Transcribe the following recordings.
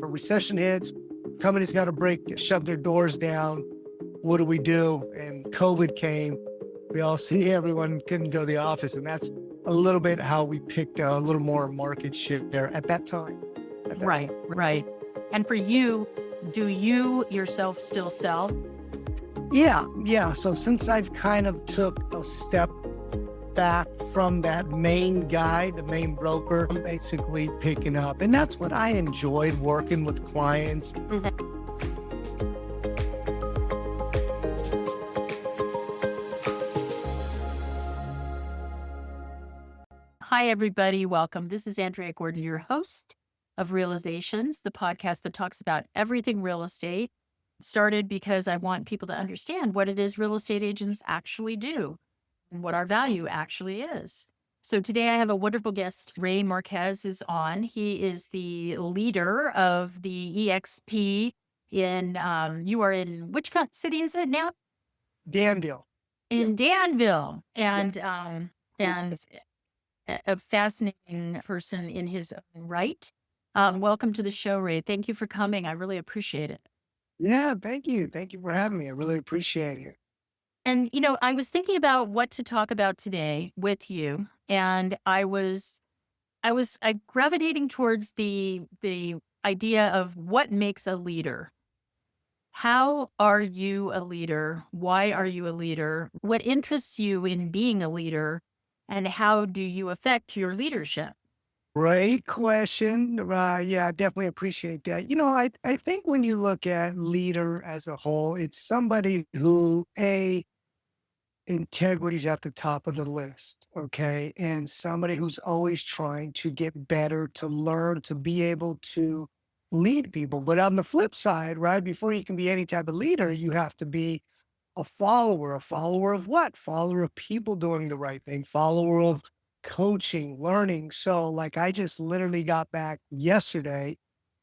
if a recession hits, companies got to shut their doors down. What do we do? And COVID came. We all see everyone couldn't go to the office. And that's a little bit how we picked a little more market share at that time. Right, right. And for you, do you yourself still sell? Yeah. So since I've kind of took a step back from that main guy, the main broker, I'm basically picking up. And that's what I enjoyed, working with clients. Hi, everybody. Welcome. This is Andrea Gordon, your host of Realizations, the podcast that talks about everything real estate. Started because I want people to understand what it is real estate agents actually do and what our value actually is. So today I have a wonderful guest. Ray Marquez is on. He is the leader of the eXp you are in which city is it now? Danville. In Danville. And, Yes. and a fascinating person in his own right. Welcome to the show, Ray. Thank you for coming. I really appreciate it. Yeah, thank you. Thank you for having me. I really appreciate it. And, I was thinking about what to talk about today with you. And I gravitating towards the idea of what makes a leader. How are you a leader? Why are you a leader? What interests you in being a leader? And how do you affect your leadership? Great question. Yeah, I definitely appreciate that. I think when you look at leader as a whole, it's somebody who, integrity is at the top of the list, okay? And somebody who's always trying to get better, to learn, to be able to lead people. But on the flip side, right, before you can be any type of leader, you have to be a follower. A follower of what? Follower of people doing the right thing, follower of coaching, learning. So like I just literally got back yesterday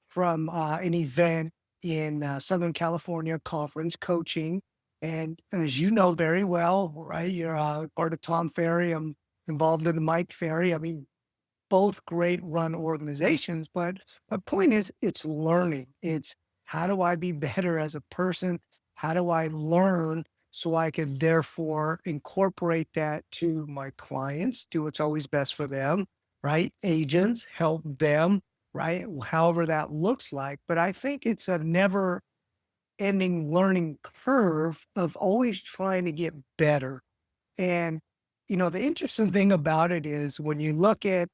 from an event in Southern California conference coaching. And as you know very well, right, you're part of Tom Ferry. I'm involved in the Mike Ferry. I mean, both great run organizations, but the point is it's learning. It's how do I be better as a person? How do I learn so I can therefore incorporate that to my clients, do what's always best for them, right? Agents, help them, right? However that looks like. But I think it's a never ending learning curve of always trying to get better. And, the interesting thing about it is when you look at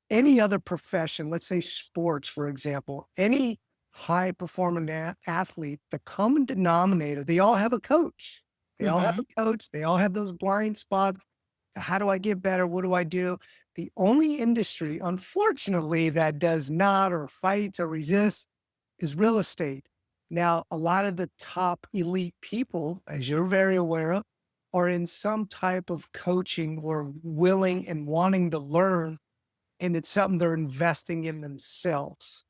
any other profession, let's say sports, for example, any high performing athlete, the common denominator, they all have a coach. They all have Mm-hmm. a coach. They all have those blind spots. How do I get better? What do I do? The only industry, unfortunately, that does not or fights or resists is real estate. Now, a lot of the top elite people, as you're very aware of, are in some type of coaching or willing and wanting to learn, and it's something they're investing in themselves.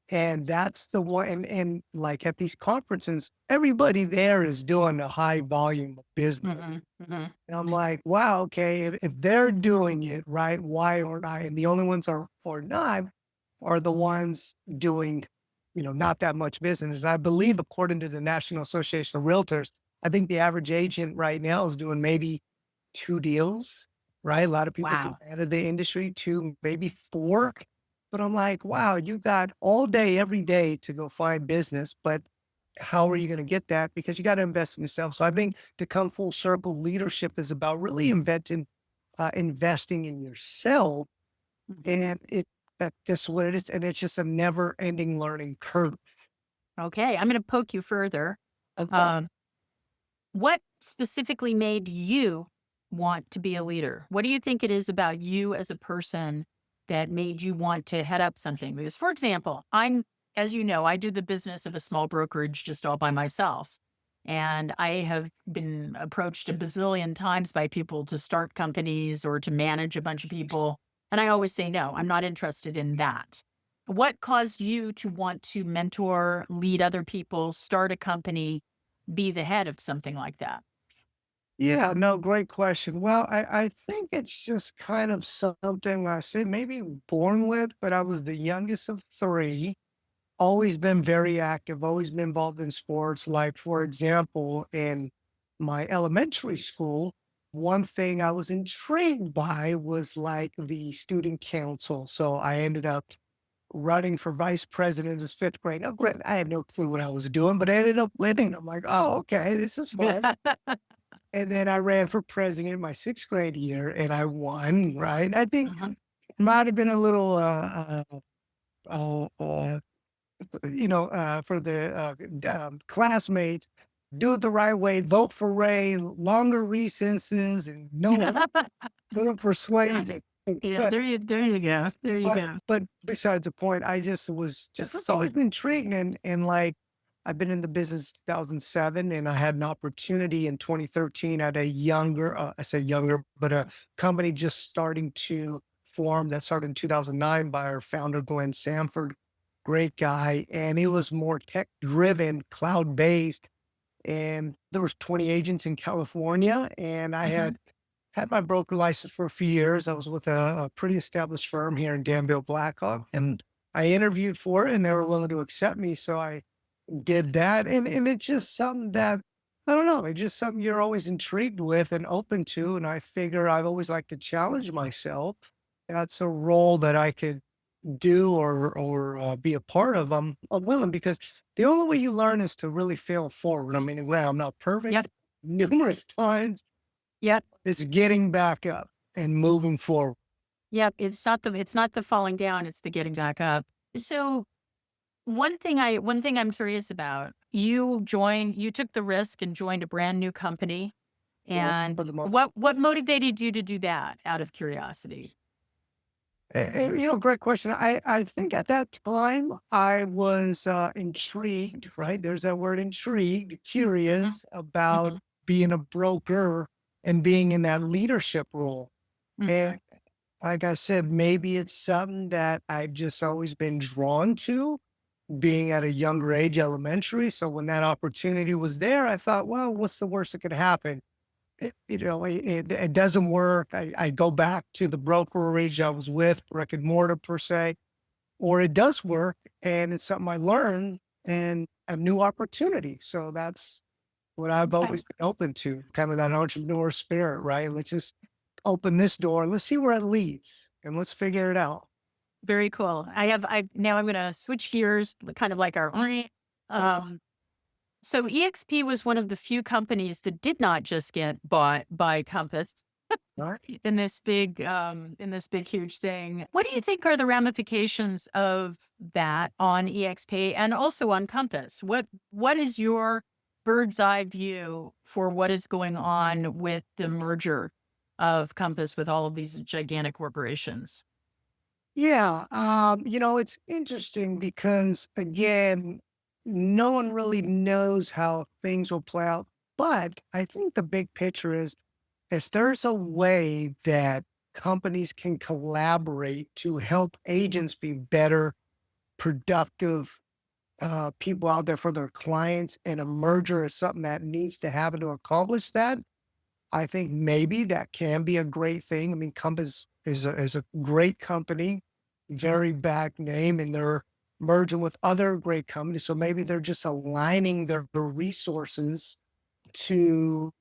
And that's the one. And like at these conferences, everybody there is doing a high volume of business. Mm-hmm. Mm-hmm. And I'm like, wow, okay, if they're doing it, right, why aren't I? And the only ones are not are the ones doing, not that much business. And I believe, according to the National Association of Realtors, I think the average agent right now is doing maybe 2 deals, right? A lot of people get Wow. out of the industry, 2, maybe 4. But I'm like, wow, you got all day, every day to go find business. But how are you going to get that? Because you got to invest in yourself. So I think to come full circle, leadership is about really investing in yourself. And that's just what it is. And it's just a never ending learning curve. Okay. I'm going to poke you further. Okay. What specifically made you want to be a leader? What do you think it is about you as a person that made you want to head up something? Because, for example, as you know, I do the business of a small brokerage just all by myself. And I have been approached a bazillion times by people to start companies or to manage a bunch of people. And I always say, no, I'm not interested in that. What caused you to want to mentor, lead other people, start a company, be the head of something like that? Yeah, no, great question. Well, I think it's just kind of something I said maybe born with, but I was the youngest of 3. always been very active, always been involved in sports. Like, for example, in my elementary school, one thing I was intrigued by was like the student council. So I ended up running for vice president as fifth grade. Now, granted, I had no clue what I was doing, but I ended up winning. I'm like, oh, okay, this is fun. And then I ran for president my sixth grade year and I won, right? I think Uh-huh. it might have been a little, for the classmates, do it the right way, vote for Ray, longer recesses, and no little persuasion. Yeah, But there you go. There you but go. but besides the point, I just was just it's always been intrigued and like I've been in the business 2007 and I had an opportunity in 2013 at a younger I say younger, but a company just starting to form that started in 2009 by our founder Glenn Sanford, great guy, and it was more tech driven, cloud based, and there was 20 agents in California, and I Mhm. had my broker license for a few years. I was with a pretty established firm here in Danville, Blackhawk, and I interviewed for it, and they were willing to accept me. So I did that, and it's just something that I don't know. It's just something you're always intrigued with and open to. And I figure I've always liked to challenge myself. That's a role that I could do or be a part of. I'm willing because the only way you learn is to really fail forward. I mean, well, I'm not Yep. perfect numerous times, Yep. it's getting back up and moving forward. Yep. It's not the falling down, it's the getting back up. So one thing I'm curious about, you took the risk and joined a brand new company. Yeah. And For the most, what motivated you to do that out of curiosity? great question. I think at that time I was intrigued, right? There's that word intrigued, Mhm. curious about Mhm. being a broker and being in that leadership role. Mhm. And like I said, maybe it's something that I've just always been drawn to being at a younger age, elementary. So when that opportunity was there, I thought, well, what's the worst that could happen? It doesn't work. I go back to the brokerage I was with, brick and mortar per se, or it does work and it's something I learned and a new opportunity. So that's what I've Okay. always been open to, kind of that entrepreneur spirit, right? Let's just open this door. Let's see where it leads and let's figure it out. Very cool. I now I'm gonna switch gears, kind of like our um so EXP was one of the few companies that did not just get bought by Compass Right. in this big huge thing. What do you think are the ramifications of that on EXP and also on Compass? What is your bird's eye view for what is going on with the merger of Compass with all of these gigantic corporations? Yeah. It's interesting because again, no one really knows how things will play out. But I think the big picture is if there's a way that companies can collaborate to help agents be better, productive people out there for their clients, and a merger is something that needs to happen to accomplish that, I think maybe that can be a great thing. I mean, Compass is a great company, very back name, and they're merging with other great companies. So maybe they're just aligning their resources to,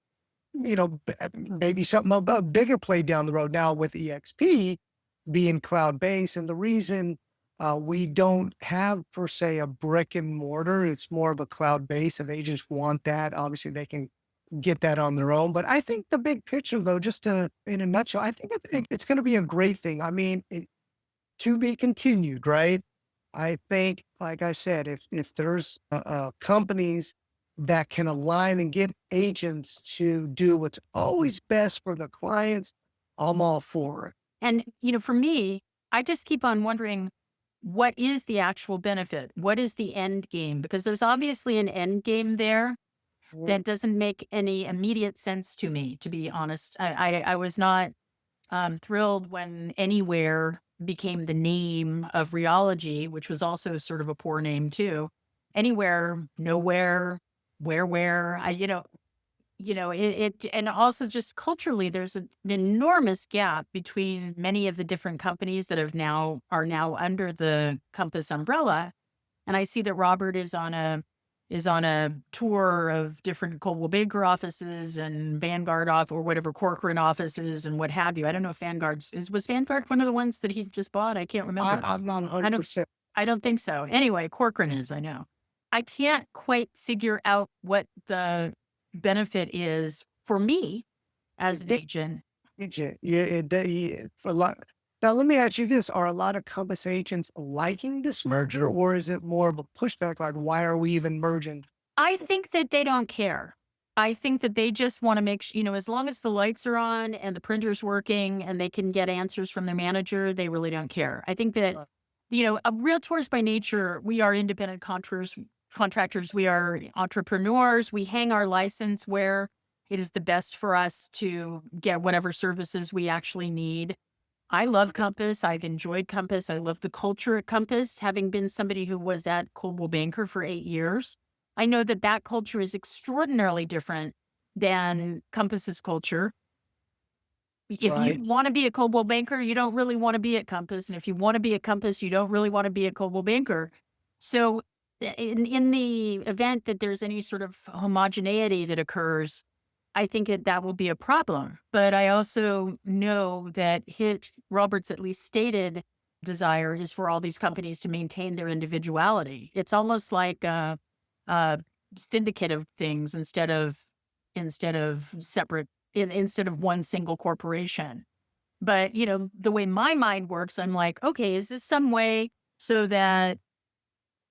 maybe something a bigger play down the road. Now with EXP being cloud based, and the reason we don't have per se a brick and mortar, it's more of a cloud base. If agents want that, obviously they can get that on their own. But I think the big picture, though, just to in a nutshell, I think it's going to be a great thing. I mean, to be continued, right? I think, like I said, if there's companies that can align and get agents to do what's always best for the clients, I'm all for it. And, for me, I just keep on wondering what is the actual benefit? What is the end game? Because there's obviously an end game there Mhm. that doesn't make any immediate sense to me, to be honest. I was not thrilled when Anywhere became the name of Reology, which was also sort of a poor name too. Anywhere, nowhere, where, and also just culturally, there's an enormous gap between many of the different companies that are now under the Compass umbrella. and I see that Robert is on a tour of different Coldwell Banker offices and Vanguard off or whatever Corcoran offices and what have you. I don't know if was Vanguard one of the ones that he just bought? I can't remember. I'm not I don't 100%. I don't think so. Anyway, Corcoran is, I know. I can't quite figure out what the benefit is for me as an agent. Agent. Yeah, for a lot. Now, let me ask you this: are a lot of Compass agents liking this merger, or is it more of a pushback? Like, why are we even merging? I think that they don't care. I think that they just want to make sure, as long as the lights are on and the printer's working and they can get answers from their manager, they really don't care. I think that, Uh, realtors by nature, we are independent contractors, we are entrepreneurs. We hang our license where it is the best for us to get whatever services we actually need. I love Compass. I've enjoyed Compass. I love the culture at Compass, having been somebody who was at Coldwell Banker for 8 years. I know that that culture is extraordinarily different than Compass's culture. If you Right. want to be a Coldwell Banker, you don't really want to be at Compass. And if you want to be at Compass, you don't really want to be at Coldwell Banker. So, in the event that there's any sort of homogeneity that occurs, I think that will be a problem. But I also know that Robert's at least stated desire is for all these companies to maintain their individuality. It's almost like a syndicate of things instead of separate instead of one single corporation. But the way my mind works, I'm like, okay, is this some way so that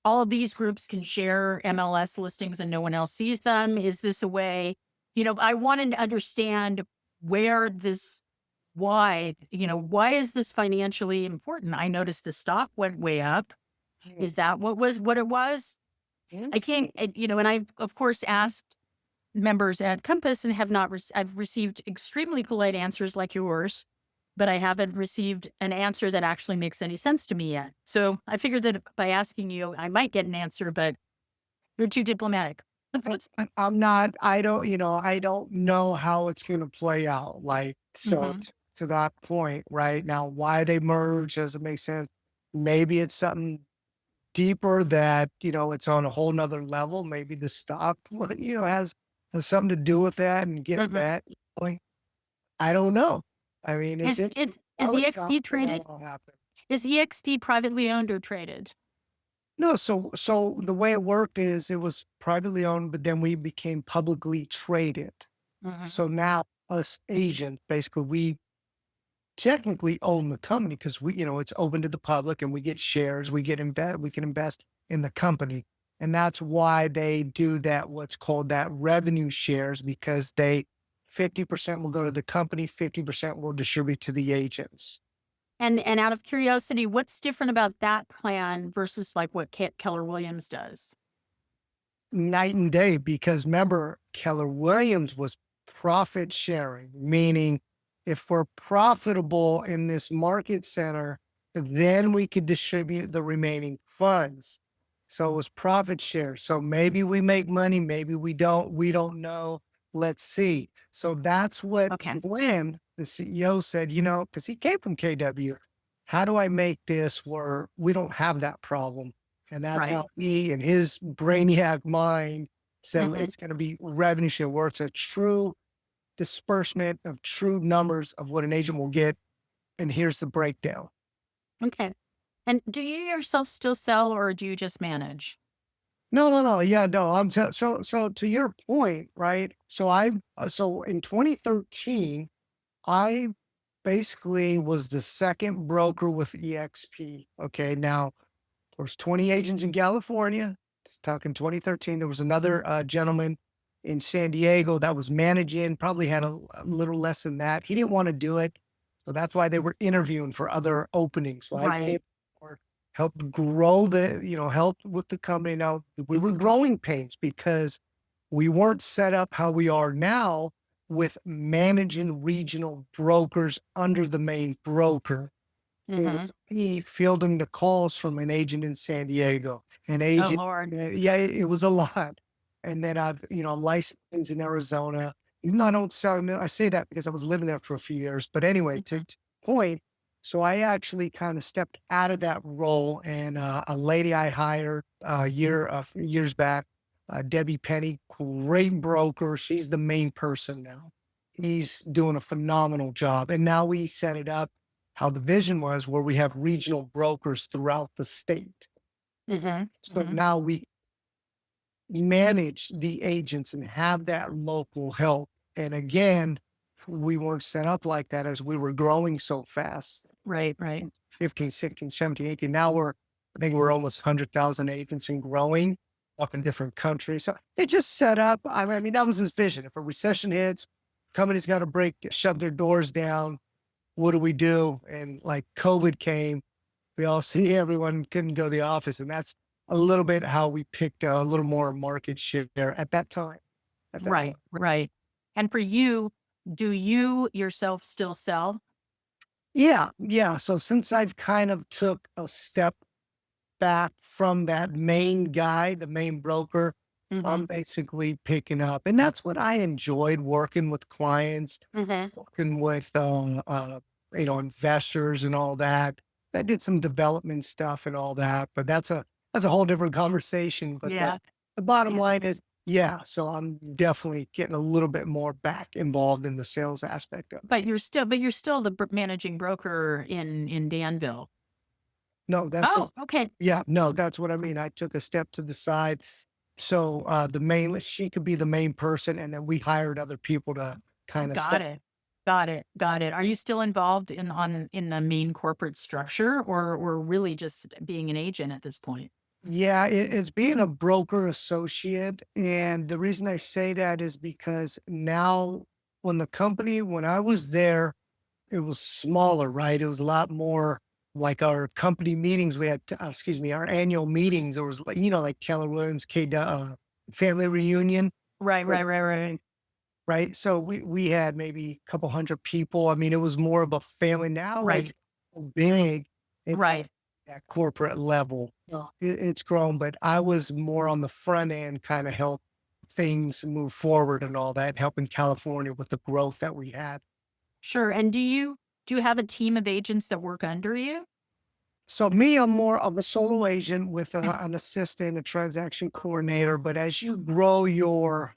all of these groups can share MLS listings and no one else sees them? Is this a way? I wanted to understand where this, why is this financially important? I noticed the stock went way up. Mm, Is that what it was? mm. I can't, and I've of course asked members at Compass and have not, I've received extremely polite answers like yours, but I haven't received an answer that actually makes any sense to me yet. So I figured that by asking you, I might get an answer, but you're too diplomatic. I'm not. I don't. I don't know how it's going to play out. Like, so Hmm. to that point, right now, why they merge doesn't make sense. Maybe it's something deeper that, it's on a whole nother level. Maybe the stock, has something to do with that and get Hmm. that going. I don't know. I mean, it's interesting. Is I was EXP shocked when that traded? all happened. Is EXP privately owned or traded? No, so the way it worked is it was privately owned, but then we became publicly traded. Hmm. So now us Asians, basically, we technically own the company because it's open to the public and we get shares, we can invest in the company. And that's why they do that, what's called that revenue shares, because 50% will go to the company, 50% will distribute to the agents. And out of curiosity, what's different about that plan versus like what Keller Williams does? Night and day, because remember, Keller Williams was profit sharing, meaning if we're profitable in this market center, then we could distribute the remaining funds. So it was profit share. So maybe we make money, maybe we don't. We don't know. Let's see. So that's what Okay. Glenn, the CEO, said, because he came from KW. How do I make this where we don't have that problem? And that's Right. how he and his brainiac mind said Hmm. it's going to be revenue share, where it's a true disbursement of true numbers of what an agent will get. And here's the breakdown. Okay. And do you yourself still sell or do you just manage? No, no, no. Yeah, no. So to your point, right? So in 2013, I basically was the second broker with eXp. Okay, now there's 20 agents in California. Just talking 2013. There was another gentleman in San Diego that was managing, probably had a little less than that. He didn't want to do it. So that's why they were interviewing for other openings. So I Right. came or helped grow help with the company. Now we were growing pains because we weren't set up how we are now with managing regional brokers under the main broker. It Hmm. was me fielding the calls from an agent in San Diego, an Oh agent Lord. yeah, it was a lot. And then I'm licensed in Arizona. Even though I don't sell, I say that because I was living there for a few years. But anyway, to Mhm. point, So I actually kind of stepped out of that role, and a lady I hired a few years back, Debbie Penny, great broker. She's the main person now. He's doing a phenomenal job. And now we set it up how the vision was, where we have regional brokers throughout the state. Hmm. So Hmm. now we manage the agents and have that local help. And again, we weren't set up like that as we were growing so fast. Right, right, 15, 16, 17, 18. Now I think we're almost 100,000 agents and growing up in different countries. So they just set up. I mean, that was his vision. If a recession hits, companies got to shut their doors down. What do we do? And like COVID came, we all see everyone couldn't go to the office. And that's a little bit how we picked a little more market share at that time. At that right, point. right. And for you, do you yourself still sell? Yeah. Yeah. So since I've kind of took a step back from that main guy, the main broker, Hmm. I'm basically picking up. And that's what I enjoyed working with clients, Hmm. working with, investors and all that. I did some development stuff and all that, but that's a whole different conversation. But Yeah. the bottom Yeah. line is, yeah, so I'm definitely getting a little bit more back involved in the sales aspect of it. But you're still the managing broker in Danville. No, that's Oh, okay. Yeah, no, that's what I mean. I took a step to the side. So the main she could be the main person, and then we hired other people to kind of Got step. it. Got it. Got it. Are you still involved in the main corporate structure or really just being an agent at this point? Yeah, it's being a broker associate. And the reason I say that is because now when I was there, it was smaller, right? It was a lot more like our company meetings. We had, our annual meetings. There was like, like Keller Williams, family reunion. Right, right, right, right. Right? So we had maybe a couple hundred people. I mean, it was more of a family. Now it's Right, big at right. that corporate level. It's grown, but I was more on the front end, kind of help things move forward and all that, helping California with the growth that we had. Sure. And do you have a team of agents that work under you? So me, I'm more of a solo agent with an assistant, a transaction coordinator. But as you grow your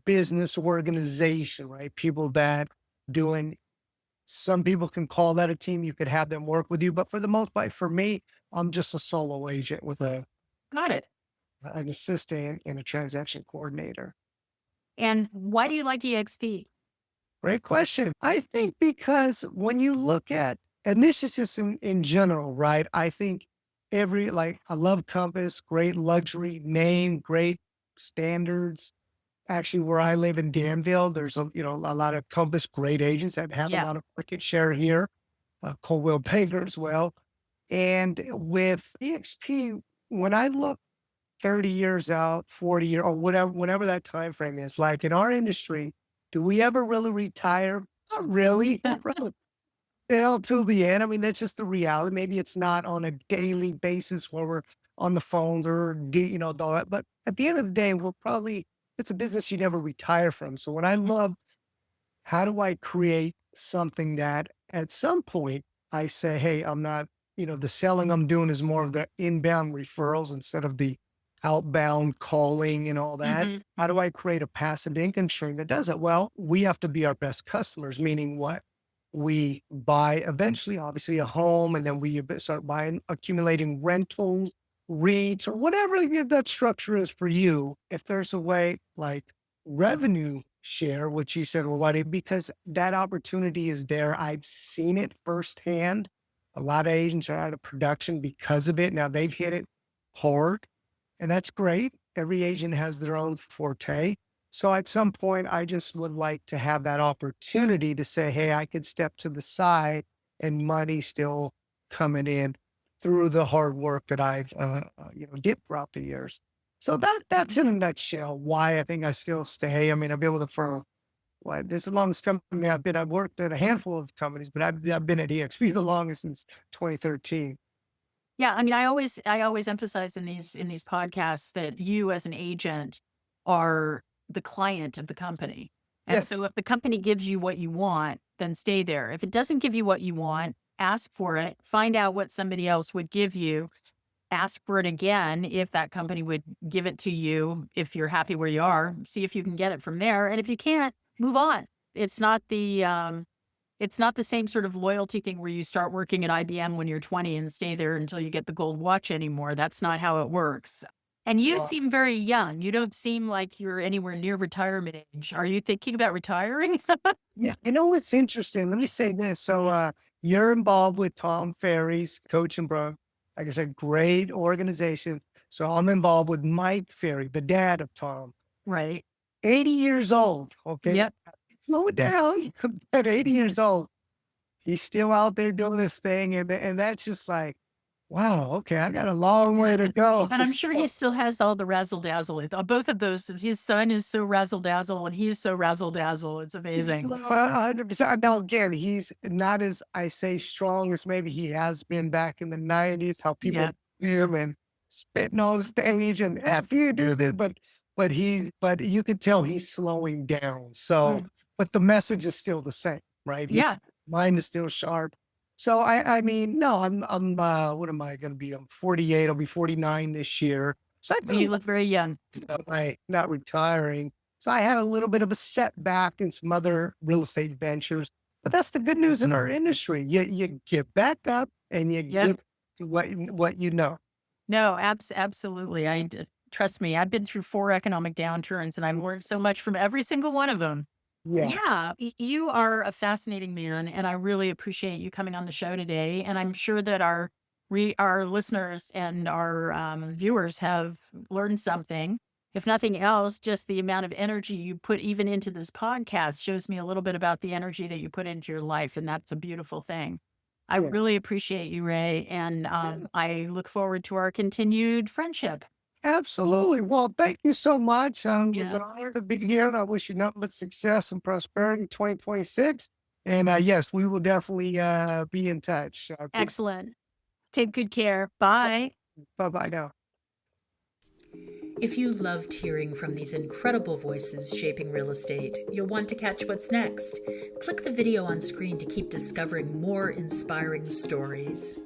business organization, right? People that doing Some people can call that a team. You could have them work with you, but for the most part, for me, I'm just a solo agent with Got it. an assistant and a transaction coordinator. And why do you like eXp? Great question. I think because when you look at, and this is just in general, right? I think I love Compass, great luxury name, great standards. Actually, where I live in Danville, there's a lot of Compass great agents that have a Yeah. lot of market share here. Coldwell Banker as well. And with EXP, when I look 30 years out, 40 year or whatever, whenever that time frame is, like in our industry, do we ever really retire? Not really. Really, till the end. I mean, that's just the reality. Maybe it's not on a daily basis where we're on the phones or all that. But at the end of the day, it's a business you never retire from. So when I love how do I create something that at some point I say, hey, I'm not, the selling I'm doing is more of the inbound referrals instead of the outbound calling and all that. Hmm. How do I create a passive income stream that does it? Well, we have to be our best customers, meaning what? We buy eventually, obviously, a home, and then we start buying, accumulating rentals, REITs, or whatever that structure is for you. If there's a way like revenue share, which you said, well, why do you? Because that opportunity is there. I've seen it firsthand. A lot of agents are out of production because of it. Now they've hit it hard, and that's great. Every agent has their own forte. So at some point, I just would like to have that opportunity to say, hey, I could step to the side and money still coming in through the hard work that I've did throughout the years. So that's in a nutshell why I think I still stay. I mean, I've been with it for this is the longest company I've been. I've worked at a handful of companies, but I've been at eXp the longest since 2013. Yeah, I mean, I always emphasize in these podcasts that you as an agent are the client of the company. And Yes. so if the company gives you what you want, then stay there. If it doesn't give you what you want, ask for it, find out what somebody else would give you, ask for it again if that company would give it to you. If you're happy where you are, see if you can get it from there. And if you can't, move on. It's not the same sort of loyalty thing where you start working at IBM when you're 20 and stay there until you get the gold watch anymore. That's not how it works. And you Well, seem very young. You don't seem like you're anywhere near retirement age. Are you thinking about retiring? yeah, you know what's interesting? Let me say this. So, you're involved with Tom Ferry's Coach and Bro. Like I said, great organization. So I'm involved with Mike Ferry, the dad of Tom. Right. 80 years old. Okay. Yep. Slow it down. At 80 years old, he's still out there doing this thing. And that's just like, wow, okay, I got a long way to go. And I'm sure he still has all the razzle dazzle. Both of those, his son is so razzle dazzle and he's so razzle dazzle. It's amazing. 100%. Now, again, he's not as I say strong as maybe he has been back in the 90s, how people Yeah. him and spitting on stage and F you do this, but you can tell he's slowing down. So, Mm. but the message is still the same, right? Yeah. His mind is still sharp. So I mean, no, I'm what am I gonna be? I'm 48, I'll be 49 this year. So I You feel look very young. like not retiring. So I had a little bit of a setback in some other real estate ventures, but that's the good news in our industry. You get back up and you Yep. get to what you know. No, absolutely. Trust me, I've been through 4 economic downturns and I've learned so much from every single one of them. Yeah, Yeah, you are a fascinating man, and I really appreciate you coming on the show today. And I'm sure that our listeners and our viewers have learned something. If nothing else, just the amount of energy you put even into this podcast shows me a little bit about the energy that you put into your life, and that's a beautiful thing. I yeah, really appreciate you, Ray, and yeah, I look forward to our continued friendship. absolutely. Well, thank you so much. It was Yeah, an honor to be here, and I wish you nothing but success and prosperity 2026. And yes, we will definitely be in touch. I appreciate excellent. Take good care. Bye. it. Bye bye now. If you loved hearing from these incredible voices shaping real estate, you'll want to catch what's next. Click the video on screen to keep discovering more inspiring stories.